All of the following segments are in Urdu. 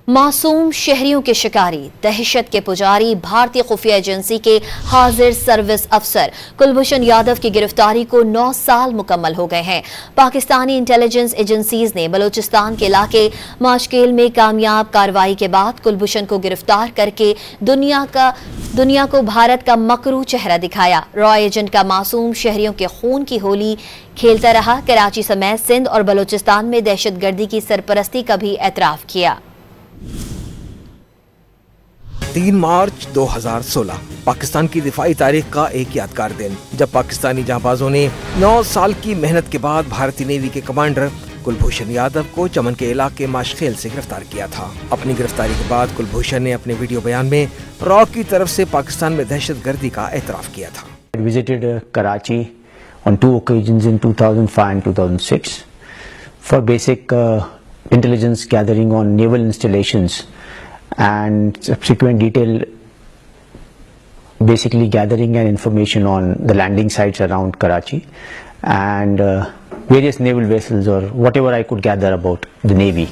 معصوم شہریوں کے شکاری، دہشت کے پجاری، بھارتی خفیہ ایجنسی کے حاضر سروس افسر کلبھوشن یادو کی گرفتاری کو 9 سال مکمل ہو گئے ہیں۔ پاکستانی انٹیلیجنس ایجنسیز نے بلوچستان کے علاقے ماشکیل میں کامیاب کارروائی کے بعد کلبھوشن کو گرفتار کر کے دنیا کو بھارت کا مکروہ چہرہ دکھایا۔ را ایجنٹ کا معصوم شہریوں کے خون کی ہولی کھیلتا رہا، کراچی سمیت سندھ اور بلوچستان میں دہشت گردی کی سرپرستی کا بھی اعتراف کیا۔ 3 مارچ 2016 پاکستان کی دفاعی تاریخ کا ایک یادگار دن، جب پاکستانی جانبازوں نے 9 سال کی محنت کے بعد بھارتی نیوی کے کمانڈر کلبھوشن یادو کو چمن کے علاقے ماشکیل سے گرفتار کیا تھا۔ اپنی گرفتاری کے بعد کلبھوشن نے اپنے ویڈیو بیان میں را کی طرف سے پاکستان میں دہشت گردی کا اعتراف کیا تھا۔ I visited Karachi on 2 occasions in 2005 and 2006 for basic intelligence gathering on naval installations and subsequent detailed basically gathering and information on the landing sites around Karachi and various naval vessels or whatever I could gather about the Navy.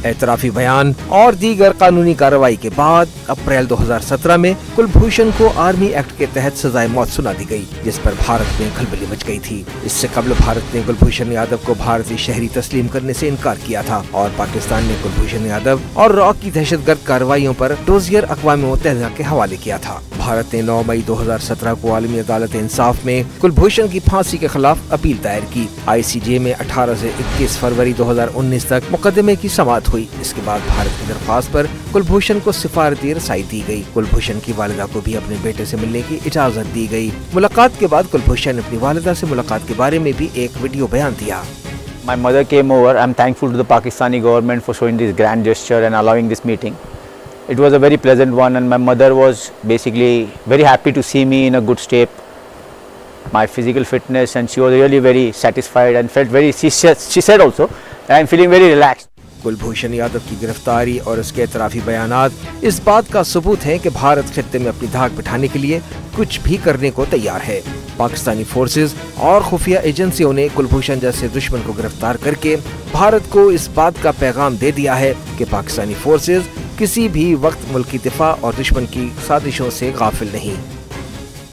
اعترافی بیان اور دیگر قانونی کارروائی کے بعد اپریل 2017 میں کلبھوشن کو آرمی ایکٹ کے تحت سزائے موت سنا دی گئی، جس پر بھارت میں کھلبلی مچ گئی تھی۔ اس سے قبل بھارت نے کلبھوشن یادو کو بھارتی شہری تسلیم کرنے سے انکار کیا تھا اور پاکستان نے کلبھوشن یادو اور را کی دہشت گرد کارروائیوں پر ڈوزیئر اقوام متحدہ کے حوالے کیا تھا۔ بھارت نے 9 مئی 2017 کو عالمی عدالت انصاف میں کلبھوشن کی پھانسی کے خلاف اپیل دائر کی۔ ICJ میں 18 سے 21 فروری 2019 تک مقدمے کی سماعت ہوئی۔ اس کے بعد بھارت کی درخواست پر کلبھوشن کو سفارتی رسائی دی گئی۔ کلبھوشن کی والدہ کو بھی اپنے بیٹے سے ملنے کی اجازت دی گئی۔ ملاقات کے بعد کلبھوشن نے اپنی والدہ سے ملاقات کے بارے میں بھی ایک ویڈیو بیان دیا۔ My mother came over. I'm thankful to the Pakistani government for showing this grand gesture and allowing this meeting. It was a very pleasant one and my mother was basically very happy to see me in a good shape, my physical fitness, and she was really very satisfied and felt very, she said also, I'm feeling very relaxed. Kulbhushan Yadav کی گرفتاری اور اس کے اعترافی بیانات اس بات کا ثبوت ہیں کہ بھارت خطے میں اپنی دھاک بٹھانے کے لیے کچھ بھی کرنے کو تیار ہے۔ پاکستانی فورسز اور خفیہ ایجنسیوں نے کلبھوشن جیسے دشمن کو گرفتار کر کے بھارت کو اس بات کا پیغام دے دیا ہے کہ پاکستانی فورسز کسی بھی وقت ملکی دفاع اور دشمن کی سازشوں سے غافل نہیں۔